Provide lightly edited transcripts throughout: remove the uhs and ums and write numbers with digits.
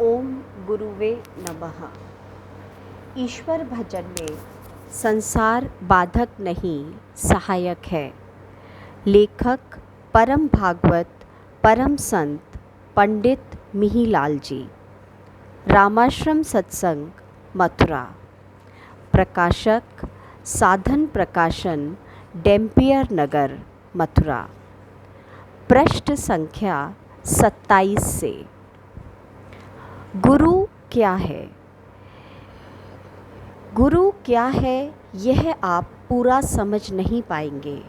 ओम गुरुवे नमः। ईश्वर भजन में संसार बाधक नहीं सहायक है। लेखक परम भागवत परम संत पंडित मिहिलाल जी। रामाश्रम सत्संग मथुरा। प्रकाशक साधन प्रकाशन डेम्पियर नगर मथुरा। पृष्ठ संख्या 27 से। गुरु क्या है? गुरु क्या है यह आप पूरा समझ नहीं पाएंगे।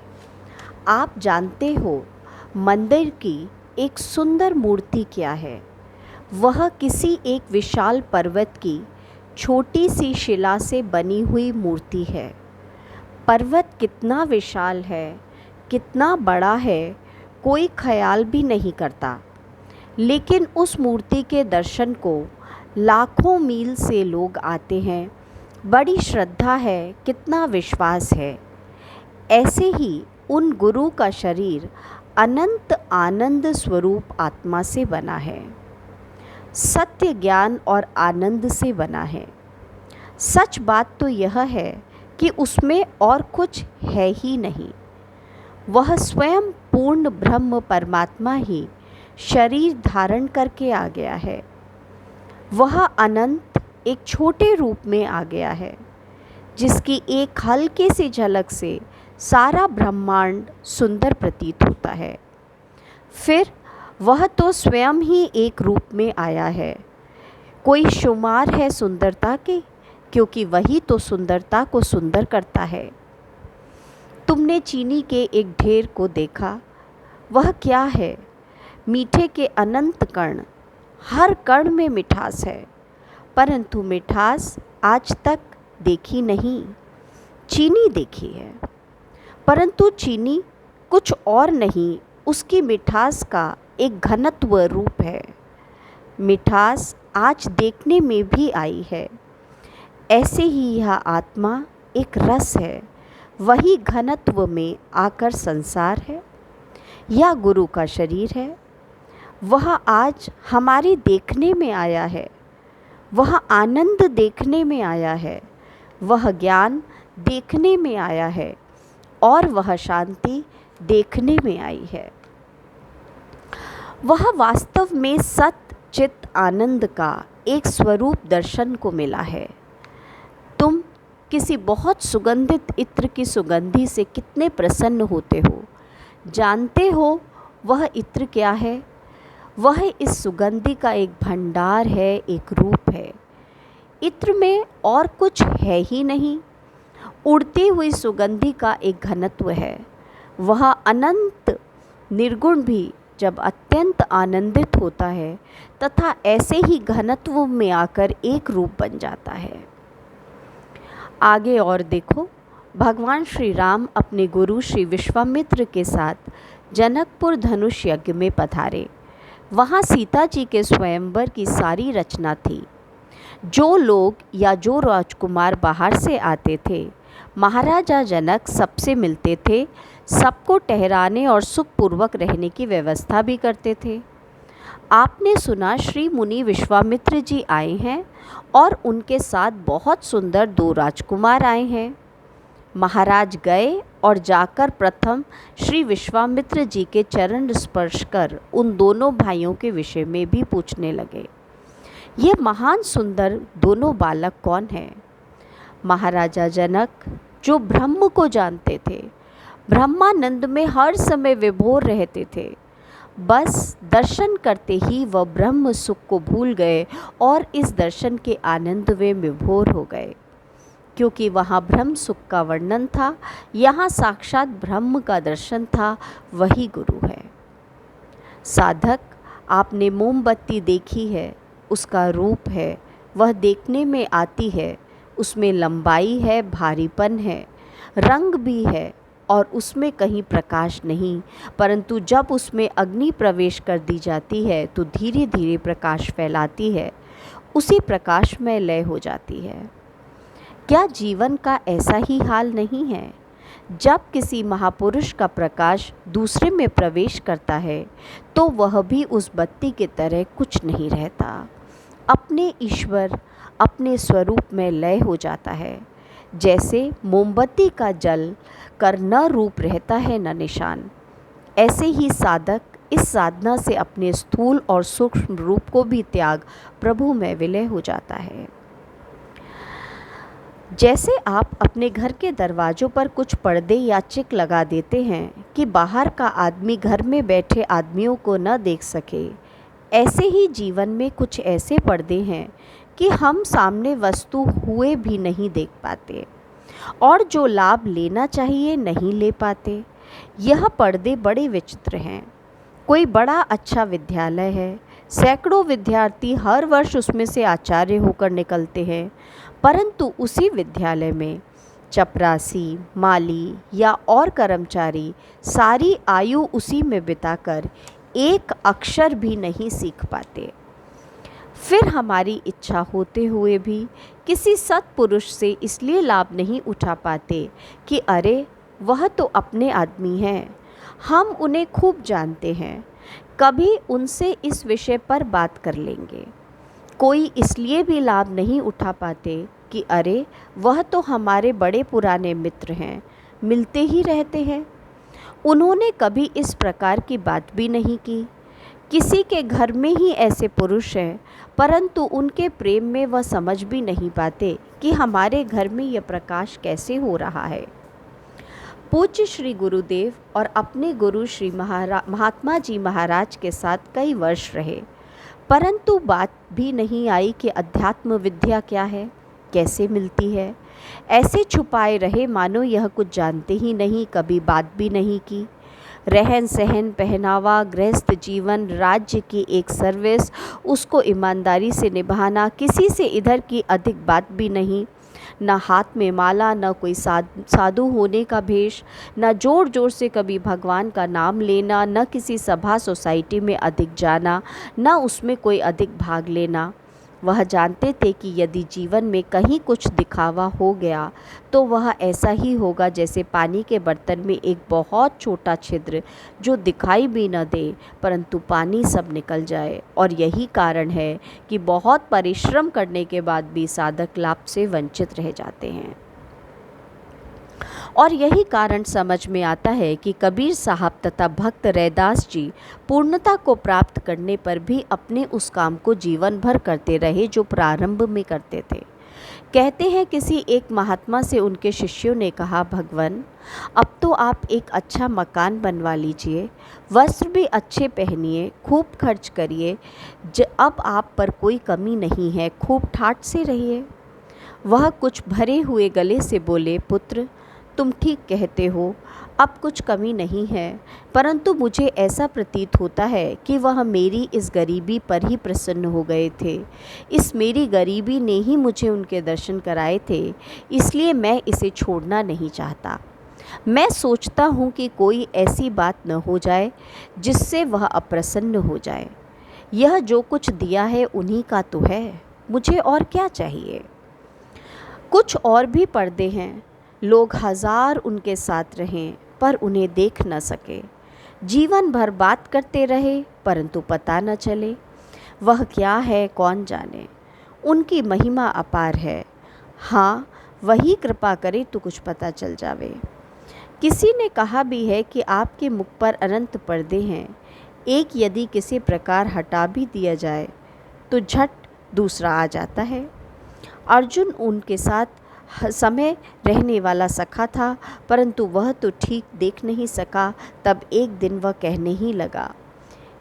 आप जानते हो मंदिर की एक सुंदर मूर्ति क्या है। वह किसी एक विशाल पर्वत की छोटी सी शिला से बनी हुई मूर्ति है। पर्वत कितना विशाल है, कितना बड़ा है, कोई ख्याल भी नहीं करता। लेकिन उस मूर्ति के दर्शन को लाखों मील से लोग आते हैं। बड़ी श्रद्धा है, कितना विश्वास है। ऐसे ही उन गुरु का शरीर अनंत आनंद स्वरूप आत्मा से बना है, सत्य ज्ञान और आनंद से बना है। सच बात तो यह है कि उसमें और कुछ है ही नहीं। वह स्वयं पूर्ण ब्रह्म परमात्मा ही शरीर धारण करके आ गया है। वह अनंत एक छोटे रूप में आ गया है, जिसकी एक हल्की सी झलक से सारा ब्रह्मांड सुंदर प्रतीत होता है। फिर वह तो स्वयं ही एक रूप में आया है। कोई शुमार है सुंदरता के, क्योंकि वही तो सुंदरता को सुंदर करता है। तुमने चीनी के एक ढेर को देखा, वह क्या है? मीठे के अनंत कण। हर कण में मिठास है, परंतु मिठास आज तक देखी नहीं। चीनी देखी है, परंतु चीनी कुछ और नहीं, उसकी मिठास का एक घनत्व रूप है। मिठास आज देखने में भी आई है। ऐसे ही यह आत्मा एक रस है, वही घनत्व में आकर संसार है। यह गुरु का शरीर है। वह आज हमारे देखने में आया है। वह आनंद देखने में आया है। वह ज्ञान देखने में आया है और वह शांति देखने में आई है। वह वास्तव में सत चित आनंद का एक स्वरूप दर्शन को मिला है। तुम किसी बहुत सुगंधित इत्र की सुगंधि से कितने प्रसन्न होते हो। जानते हो वह इत्र क्या है? वह इस सुगंधि का एक भंडार है, एक रूप है। इत्र में और कुछ है ही नहीं। उड़ती हुई सुगंधि का एक घनत्व है। वह अनंत निर्गुण भी जब अत्यंत आनंदित होता है तथा ऐसे ही घनत्व में आकर एक रूप बन जाता है। आगे और देखो, भगवान श्री राम अपने गुरु श्री विश्वामित्र के साथ जनकपुर धनुष यज्ञ में पधारे। वहाँ सीता जी के स्वयंवर की सारी रचना थी। जो लोग या जो राजकुमार बाहर से आते थे, महाराजा जनक सबसे मिलते थे, सबको ठहराने और सुखपूर्वक रहने की व्यवस्था भी करते थे। आपने सुना श्री मुनि विश्वामित्र जी आए हैं और उनके साथ बहुत सुंदर 2 राजकुमार आए हैं। महाराज गए और जाकर प्रथम श्री विश्वामित्र जी के चरण स्पर्श कर उन दोनों भाइयों के विषय में भी पूछने लगे। ये महान सुंदर दोनों बालक कौन हैं? महाराजा जनक, जो ब्रह्म को जानते थे, ब्रह्मानंद में हर समय विभोर रहते थे, बस दर्शन करते ही वह ब्रह्म सुख को भूल गए और इस दर्शन के आनंद में विभोर हो गए। क्योंकि वहाँ ब्रह्म सुख का वर्णन था, यहाँ साक्षात ब्रह्म का दर्शन था। वही गुरु है। साधक, आपने मोमबत्ती देखी है, उसका रूप है, वह देखने में आती है। उसमें लंबाई है, भारीपन है, रंग भी है और उसमें कहीं प्रकाश नहीं, परंतु जब उसमें अग्नि प्रवेश कर दी जाती है तो धीरे धीरे प्रकाश फैलाती है, उसी प्रकाश में लय हो जाती है। क्या जीवन का ऐसा ही हाल नहीं है? जब किसी महापुरुष का प्रकाश दूसरे में प्रवेश करता है तो वह भी उस बत्ती की तरह कुछ नहीं रहता। अपने ईश्वर अपने स्वरूप में लय हो जाता है। जैसे मोमबत्ती का जल कर न रूप रहता है न निशान, ऐसे ही साधक इस साधना से अपने स्थूल और सूक्ष्म रूप को भी त्याग प्रभु में विलय हो जाता है। जैसे आप अपने घर के दरवाज़ों पर कुछ पर्दे या चिक लगा देते हैं कि बाहर का आदमी घर में बैठे आदमियों को न देख सके, ऐसे ही जीवन में कुछ ऐसे पर्दे हैं कि हम सामने वस्तु हुए भी नहीं देख पाते और जो लाभ लेना चाहिए नहीं ले पाते। यह पर्दे बड़े विचित्र हैं। कोई बड़ा अच्छा विद्यालय है, सैकड़ों विद्यार्थी हर वर्ष उसमें से आचार्य होकर निकलते हैं, परंतु उसी विद्यालय में चपरासी, माली या और कर्मचारी सारी आयु उसी में बिताकर एक अक्षर भी नहीं सीख पाते। फिर हमारी इच्छा होते हुए भी किसी सत्पुरुष से इसलिए लाभ नहीं उठा पाते कि अरे वह तो अपने आदमी हैं, हम उन्हें खूब जानते हैं, कभी उनसे इस विषय पर बात कर लेंगे। कोई इसलिए भी लाभ नहीं उठा पाते कि अरे वह तो हमारे बड़े पुराने मित्र हैं, मिलते ही रहते हैं। उन्होंने कभी इस प्रकार की बात भी नहीं की। किसी के घर में ही ऐसे पुरुष हैं, परंतु उनके प्रेम में वह समझ भी नहीं पाते कि हमारे घर में यह प्रकाश कैसे हो रहा है। पूज्य श्री गुरुदेव और अपने गुरु श्री महात्मा जी महाराज के साथ कई वर्ष रहे, परंतु बात भी नहीं आई कि अध्यात्म विद्या क्या है, कैसे मिलती है। ऐसे छुपाए रहे मानो यह कुछ जानते ही नहीं, कभी बात भी नहीं की। रहन सहन, पहनावा, गृहस्थ जीवन, राज्य की एक सर्विस, उसको ईमानदारी से निभाना, किसी से इधर की अधिक बात भी नहीं। न हाथ में माला, न कोई साधु होने का भेष, न जोर जोर से कभी भगवान का नाम लेना, न किसी सभा सोसाइटी में अधिक जाना, न उसमें कोई अधिक भाग लेना। वह जानते थे कि यदि जीवन में कहीं कुछ दिखावा हो गया तो वह ऐसा ही होगा जैसे पानी के बर्तन में एक बहुत छोटा छिद्र जो दिखाई भी न दे, परंतु पानी सब निकल जाए। और यही कारण है कि बहुत परिश्रम करने के बाद भी साधक लाभ से वंचित रह जाते हैं। और यही कारण समझ में आता है कि कबीर साहब तथा भक्त रैदास जी पूर्णता को प्राप्त करने पर भी अपने उस काम को जीवन भर करते रहे जो प्रारंभ में करते थे। कहते हैं किसी एक महात्मा से उनके शिष्यों ने कहा, भगवान अब तो आप एक अच्छा मकान बनवा लीजिए, वस्त्र भी अच्छे पहनिए, खूब खर्च करिए, अब आप पर कोई कमी नहीं है, खूब ठाठ से रहिए। वह कुछ भरे हुए गले से बोले, पुत्र तुम ठीक कहते हो, अब कुछ कमी नहीं है, परंतु मुझे ऐसा प्रतीत होता है कि वह मेरी इस गरीबी पर ही प्रसन्न हो गए थे। इस मेरी गरीबी ने ही मुझे उनके दर्शन कराए थे, इसलिए मैं इसे छोड़ना नहीं चाहता। मैं सोचता हूँ कि कोई ऐसी बात न हो जाए जिससे वह अप्रसन्न हो जाए। यह जो कुछ दिया है उन्हीं का तो है, मुझे और क्या चाहिए। कुछ और भी पर्दे हैं, लोग हजार उनके साथ रहें पर उन्हें देख न सके, जीवन भर बात करते रहे परंतु पता न चले। वह क्या है कौन जाने, उनकी महिमा अपार है। हाँ, वही कृपा करे तो कुछ पता चल जावे। किसी ने कहा भी है कि आपके मुख पर अनंत पर्दे हैं, एक यदि किसी प्रकार हटा भी दिया जाए तो झट दूसरा आ जाता है। अर्जुन उनके साथ समय रहने वाला सखा था, परंतु वह तो ठीक देख नहीं सका। तब एक दिन वह कहने ही लगा,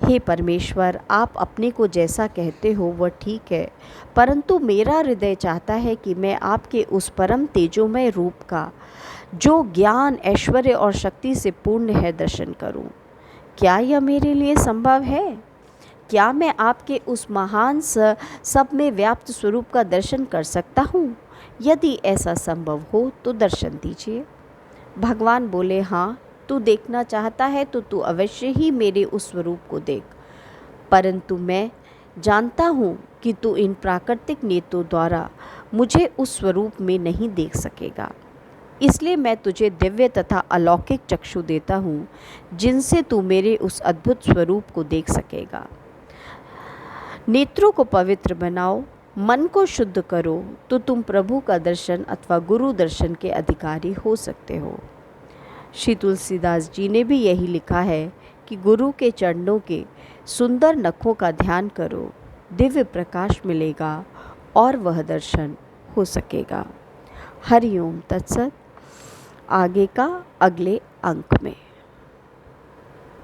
हे परमेश्वर, आप अपने को जैसा कहते हो वह ठीक है, परंतु मेरा हृदय चाहता है कि मैं आपके उस परम तेजोमय रूप का, जो ज्ञान, ऐश्वर्य और शक्ति से पूर्ण है, दर्शन करूं। क्या यह मेरे लिए संभव है? क्या मैं आपके उस महान सब में व्याप्त स्वरूप का दर्शन कर सकता हूँ? यदि ऐसा संभव हो तो दर्शन दीजिए। भगवान बोले, हाँ, तू देखना चाहता है तो तू अवश्य ही मेरे उस स्वरूप को देख, परंतु मैं जानता हूँ कि तू इन प्राकृतिक नेत्रों द्वारा मुझे उस स्वरूप में नहीं देख सकेगा, इसलिए मैं तुझे दिव्य तथा अलौकिक चक्षु देता हूँ जिनसे तू मेरे उस अद्भुत स्वरूप को देख सकेगा। नेत्रों को पवित्र बनाओ, मन को शुद्ध करो, तो तुम प्रभु का दर्शन अथवा गुरु दर्शन के अधिकारी हो सकते हो। श्री तुलसीदास जी ने भी यही लिखा है कि गुरु के चरणों के सुंदर नखों का ध्यान करो, दिव्य प्रकाश मिलेगा और वह दर्शन हो सकेगा। हरि ओम तत्सत। आगे का अगले अंक में।